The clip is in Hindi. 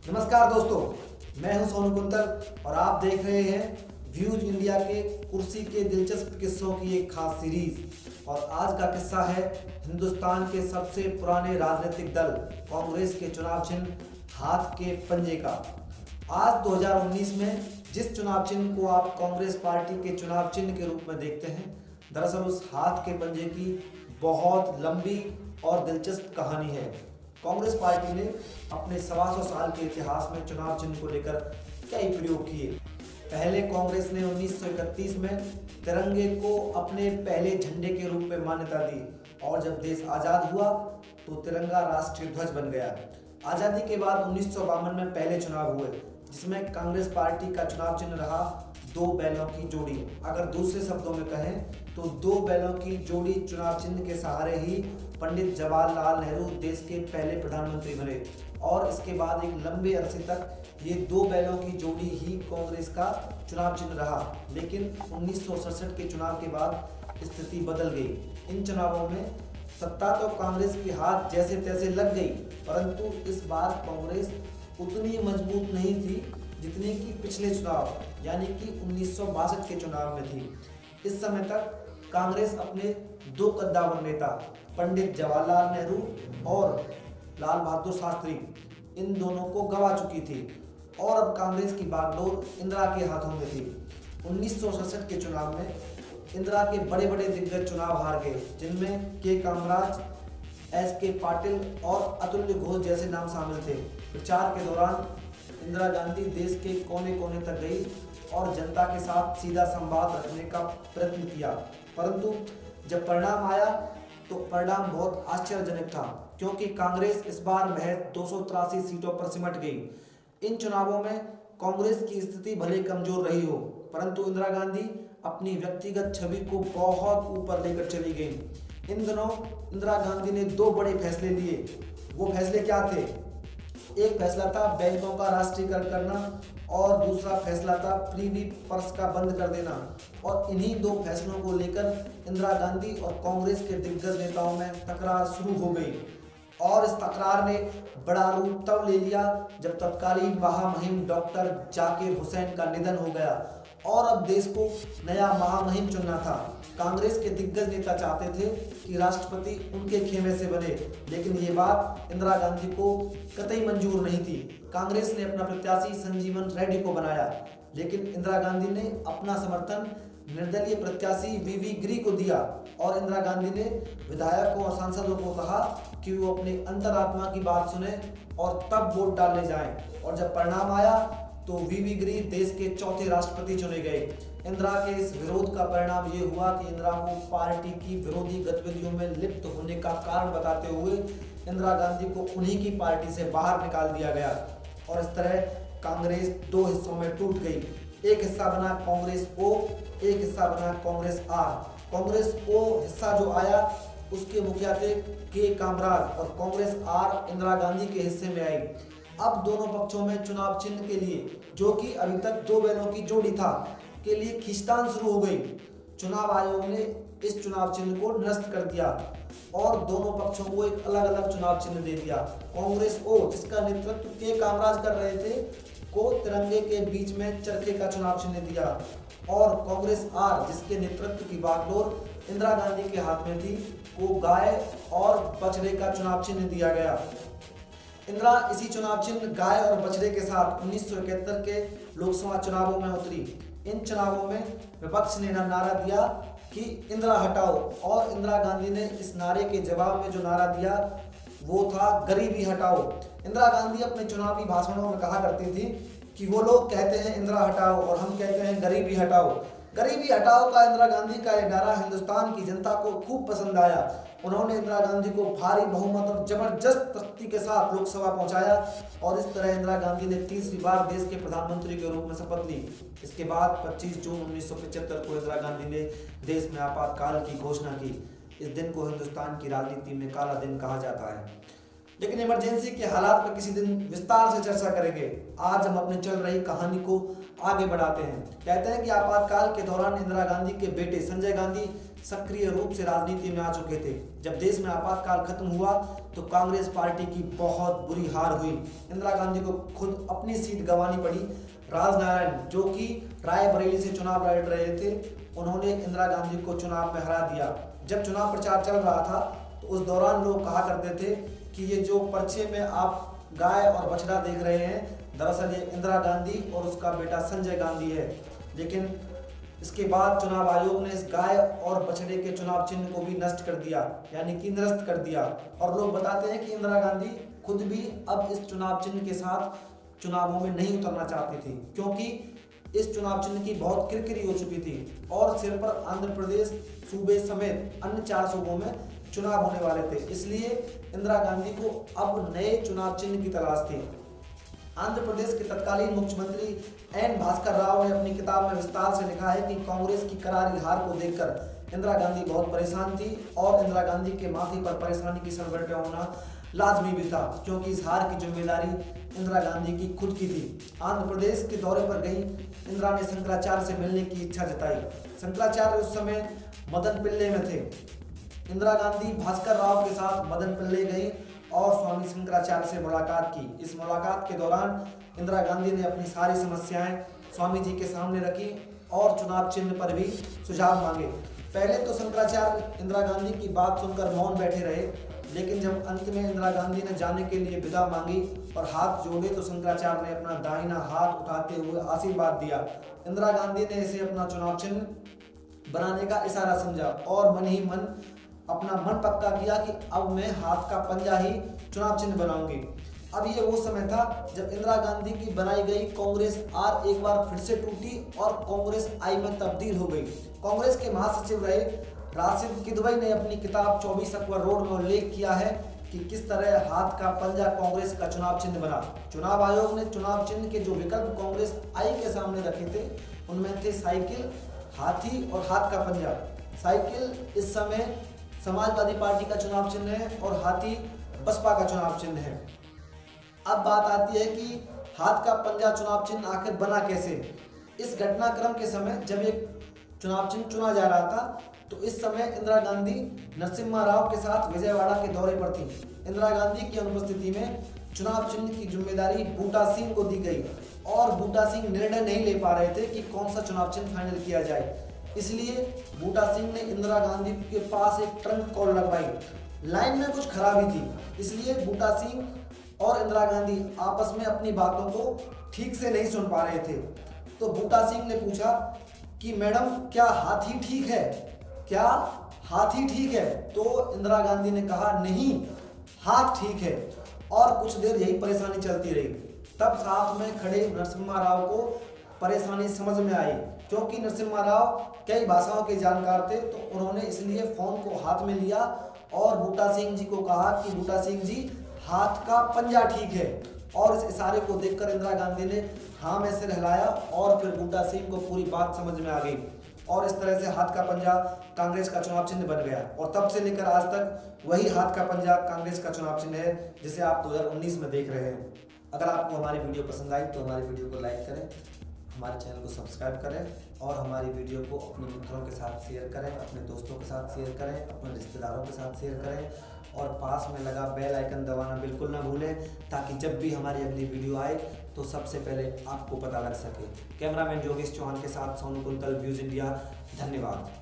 नमस्कार दोस्तों, मैं हूं सोनू कुंतल और आप देख रहे हैं व्यूज इंडिया के कुर्सी के दिलचस्प किस्सों की एक खास सीरीज। और आज का किस्सा है हिंदुस्तान के सबसे पुराने राजनीतिक दल कांग्रेस के चुनाव चिन्ह हाथ के पंजे का। आज 2019 में जिस चुनाव चिन्ह को आप कांग्रेस पार्टी के चुनाव चिन्ह के रूप में देखते हैं, दरअसल उस हाथ के पंजे की बहुत लंबी और दिलचस्प कहानी है। कांग्रेस पार्टी ने अपने 125 साल के इतिहास में चुनाव चिन्ह को लेकर कई प्रयोग किए। पहले कांग्रेस ने 1931 में तिरंगे को अपने पहले झंडे के रूप में मान्यता दी और जब देश आज़ाद हुआ तो तिरंगा राष्ट्रीय ध्वज बन गया। आज़ादी के बाद 1952 में पहले चुनाव हुए जिसमें कांग्रेस पार्टी का चुनाव चिन्ह रहा दो बैलों की जोड़ी। अगर दूसरे शब्दों में कहें तो दो बैलों की जोड़ी चुनाव चिन्ह के सहारे ही पंडित जवाहरलाल नेहरू देश के पहले प्रधानमंत्री बने और इसके बाद एक लंबे अरसे तक ये दो बैलों की जोड़ी ही कांग्रेस का चुनाव चिन्ह रहा। लेकिन 1967 के चुनाव के बाद स्थिति बदल गई। इन चुनावों में सत्ता तो कांग्रेस के हाथ जैसे तैसे लग गई, परंतु इस बार कांग्रेस उतनी मजबूत नहीं थी जितनी कि पिछले चुनाव यानी कि 1962 के चुनाव में थी। इस समय तक कांग्रेस अपने दो कद्दावर नेता पंडित जवाहरलाल नेहरू और लाल बहादुर शास्त्री इन दोनों को गंवा चुकी थी और अब कांग्रेस की बागडोर इंदिरा के हाथों में थी। 1967 के चुनाव में इंदिरा के बड़े बड़े दिग्गज चुनाव हार गए, जिनमें के कामराज, एस.के. पाटिल और अतुल्य घोष जैसे नाम शामिल थे। प्रचार के दौरान इंदिरा गांधी देश के कोने कोने तक गई और जनता के साथ सीधा संवाद रखने का प्रयत्न किया, परंतु जब परिणाम आया तो परिणाम बहुत आश्चर्यजनक था, क्योंकि कांग्रेस इस बार महज 283 सीटों पर सिमट गई। इन चुनावों में कांग्रेस की स्थिति भले कमजोर रही हो, परंतु इंदिरा गांधी अपनी व्यक्तिगत छवि को बहुत ऊपर लेकर चली गई। इन दिनों इंदिरा गांधी ने दो बड़े फैसले लिए। वो फैसले क्या थे? एक फैसला था बैंकों का राष्ट्रीयकरण करना और दूसरा फैसला था फ्रीबी पर्स का बंद कर देना। और इन्हीं दो फैसलों को लेकर इंदिरा गांधी और कांग्रेस के दिग्गज नेताओं में तकरार शुरू हो गई और इस तकरार ने बड़ा रूप तब ले लिया जब तत्कालीन महामहिम डॉक्टर जाकिर हुसैन का निधन हो गया और अब देश को नया महामहिम चुनना था। कांग्रेस के दिग्गज नेता चाहते थे कि राष्ट्रपति उनके खेमे से बने, लेकिन ये बात इंदिरा गांधी को कतई मंजूर नहीं थी। कांग्रेस ने अपना प्रत्याशी संजीवन रेड्डी को बनाया, लेकिन इंदिरा गांधी ने अपना समर्थन निर्दलीय प्रत्याशी वी.वी. गिरी को दिया और इंदिरा गांधी ने विधायकों और सांसदों को कहा कि वो अपने अंतरात्मा की बात सुने और तब वोट डालने जाएं। और जब परिणाम आया तो वी.वी. गिरी देश के चौथे राष्ट्रपति चुने गए। इंदिरा के इस विरोध का परिणाम ये हुआ कि इंदिरा को पार्टी की विरोधी गतिविधियों में लिप्त होने का कारण बताते हुए इंदिरा गांधी को उन्हीं की पार्टी से बाहर निकाल दिया गया और इस तरह कांग्रेस दो हिस्सों में टूट गई। एक हिस्सा बना कांग्रेस ओ, एक हिस्सा बना कांग्रेस आर। कांग्रेस ओ हिस्सा जो आया उसके मुखिया थे के कामराज और कांग्रेस आर इंदिरा गांधी के हिस्से में आई। अब दोनों पक्षों में चुनाव चिन्ह के लिए, जो कि अभी तक दो बैलों की जोड़ी था, के लिए खींचतान शुरू हो गई। चुनाव आयोग ने इस चुनाव चिन्ह को निरस्त कर दिया और दोनों पक्षों को एक अलग अलग चुनाव चिन्ह दे दिया। कांग्रेस ओ, जिसका नेतृत्व के कामराज कर रहे थे, को तिरंगे के बीच में चरखे का चुनाव चिन्ह दिया और कांग्रेस आर, जिसके नेतृत्व की बागडोर इंदिरा गांधी के हाथ में थी, को गाय और बछड़े का चुनाव चिन्ह दिया गया। इंदिरा इसी चुनाव चिन्ह गाय और बछड़े के साथ 1971 के लोकसभा चुनावों में उतरी। इन चुनावों में विपक्ष ने नारा दिया कि इंदिरा हटाओ और इंदिरा गांधी ने इस नारे के जवाब में जो नारा दिया वो था गरीबी हटाओ। इंदिरा गांधी अपने चुनावी भाषणों में कहा करती थी कि वो लोग कहते हैं इंदिरा हटाओ और हम कहते हैं गरीबी हटाओ। गरीबी हटाओ का इंदिरा गांधी का यह नारा हिंदुस्तान की जनता को खूब पसंद आया। उन्होंने इंदिरा गांधी को भारी बहुमत और जबरदस्त शक्ति के साथ लोकसभा पहुंचाया और इस तरह इंदिरा गांधी ने तीसरी बार देश के प्रधानमंत्री के रूप में शपथ ली। इसके बाद 25 जून 1975 को इंदिरा गांधी ने देश में आपातकाल की घोषणा की। इस दिन को हिंदुस्तान की राजनीति में काला दिन कहा जाता है। लेकिन इमरजेंसी के हालात पर किसी दिन विस्तार से चर्चा करेंगे। आज हम अपनी चल रही कहानी को आगे बढ़ाते हैं। कहते हैं कि आपातकाल के दौरान इंदिरा गांधी के बेटे संजय गांधी सक्रिय रूप से राजनीति में आ चुके थे। जब देश में आपातकाल खत्म हुआ तो कांग्रेस पार्टी की बहुत बुरी हार हुई। इंदिरा गांधी को खुद अपनी सीट गंवानी पड़ी। राजनारायण, जो कि रायबरेली से चुनाव लड़ रहे थे, उन्होंने इंदिरा गांधी को चुनाव में हरा दिया। जब चुनाव प्रचार चल रहा था तो उस दौरान लोग कहा करते थे कि ये जो पर्चे में आप गाय और बछड़ा देख रहे हैं, दरअसल ये इंदिरा गांधी और उसका बेटा संजय गांधी है। लेकिन इसके बाद चुनाव आयोग ने इस गाय और बछड़े के चुनाव चिन्ह को भी नष्ट कर दिया, यानी कि निरस्त कर दिया। और लोग बताते हैं कि इंदिरा गांधी खुद भी अब इस चुनाव चिन्ह के साथ चुनावों में नहीं उतरना चाहती थी, क्योंकि इस चुनाव चिन्ह की बहुत किरकिरी हो चुकी थी और सिर पर आंध्र प्रदेश सूबे समेत अन्य 4 सूबों में चुनाव होने वाले थे। इसलिए इंदिरा गांधी को अब नए चुनाव चिन्ह की तलाश थी। आंध्र प्रदेश के तत्कालीन मुख्यमंत्री एन भास्कर राव ने अपनी किताब में विस्तार से लिखा है कि कांग्रेस की करारी हार को देखकर इंदिरा गांधी बहुत परेशान थी और इंदिरा गांधी के माथे पर परेशानी की संकट होना लाजमी भी था, क्योंकि इस हार की जिम्मेदारी इंदिरा गांधी की खुद की थी। आंध्र प्रदेश के दौरे पर गई इंदिरा ने शंकराचार्य से मिलने की इच्छा जताई। शंकराचार्य उस समय मदन पिल्ले में थे। इंदिरा गांधी भास्कर राव के साथ मदन पिल्ले गई और स्वामी शंकराचार्य से मुलाकात की। इस मुलाकात के दौरान इंदिरा गांधी ने अपनी सारी समस्याएं स्वामी जी के सामने रखी और चुनाव चिन्ह पर भी सुझाव मांगे। पहले तो शंकराचार्य इंदिरा गांधी की बात सुनकर मौन बैठे रहे, लेकिन जब अंत में इंदिरा गांधी ने जाने के लिए विदा मांगी और हाथ जोड़े तो शंकराचार्य ने अपना दाहिना हाथ उठाते हुए आशीर्वाद दिया। इंदिरा गांधी ने इसे अपना चुनाव चिन्ह बनाने का इशारा समझा और मन ही मन अपना मन पक्का किया कि अब मैं हाथ का पंजा ही चुनाव चिन्ह बनाऊंगी। अब ये वो समय था जब इंदिरा गांधी की बनाई गई कांग्रेस आर एक बार फिर से टूटी और कांग्रेस आई में तब्दील हो गई। कांग्रेस के महासचिव रहे राशिद किदवई ने अपनी किताब 24 अकबर रोड में उल्लेख किया है कि किस तरह हाथ का पंजा कांग्रेस का चुनाव चिन्ह बना। चुनाव आयोग ने चुनाव चिन्ह के जो विकल्प कांग्रेस आई के सामने रखे थे, उनमें थे साइकिल, हाथी और हाथ का पंजा। साइकिल इस समय समाजवादी पार्टी का चुनाव चिन्ह है और हाथी बसपा का चुनाव चिन्ह है। अब बात आती है कि हाथ का पंजा चुनाव चिन्ह आखिर बना कैसे। इस घटनाक्रम के समय जब एक चुनाव चिन्ह चुना जा रहा था तो इस समय इंदिरा गांधी नरसिम्हा राव के साथ विजयवाड़ा के दौरे पर थी। इंदिरा गांधी की अनुपस्थिति में चुनाव चिन्ह की जिम्मेदारी बूटा सिंह को दी गई और बूटा सिंह निर्णय नहीं ले पा रहे थे कि कौन सा चुनाव चिन्ह फाइनल किया जाए। इसलिए बूटा सिंह ने इंदिरा गांधी के पास एक ट्रंक कॉल लगवाई। लाइन में कुछ खराबी थी, इसलिए बूटा सिंह और इंदिरा गांधी आपस में अपनी बातों को ठीक से नहीं सुन पा रहे थे। तो बूटा सिंह ने पूछा कि मैडम क्या हाथी ठीक है, क्या हाथी ठीक है? तो इंदिरा गांधी ने कहा नहीं, हाथ ठीक है। और कुछ देर यही परेशानी चलती रही। तब साथ में खड़े नरसिम्हा राव को परेशानी समझ में आई, क्योंकि नरसिम्हा राव कई भाषाओं के जानकार थे, तो उन्होंने इसलिए फोन को हाथ में लिया और बूटा सिंह जी को कहा कि बूटा सिंह जी हाथ का पंजा ठीक है। और इस इशारे को देखकर इंदिरा गांधी ने हाँ में सिर हिलाया और फिर बूटा सिंह को पूरी बात समझ में आ गई और इस तरह से हाथ का पंजा कांग्रेस का चुनाव चिन्ह बन गया। और तब से लेकर आज तक वही हाथ का पंजा कांग्रेस का चुनाव चिन्ह है, जिसे आप 2019 में देख रहे हैं। अगर आपको हमारी वीडियो पसंद आई तो हमारी वीडियो को लाइक करें, हमारे चैनल को सब्सक्राइब करें और हमारी वीडियो को अपने मित्रों के साथ शेयर करें, अपने दोस्तों के साथ शेयर करें, अपने रिश्तेदारों के साथ शेयर करें और पास में लगा बेल आइकन दबाना बिल्कुल ना भूलें, ताकि जब भी हमारी अगली वीडियो आए तो सबसे पहले आपको पता लग सके। कैमरामैन योगेश चौहान के साथ सोनू कुंतल, व्यूज इंडिया। धन्यवाद।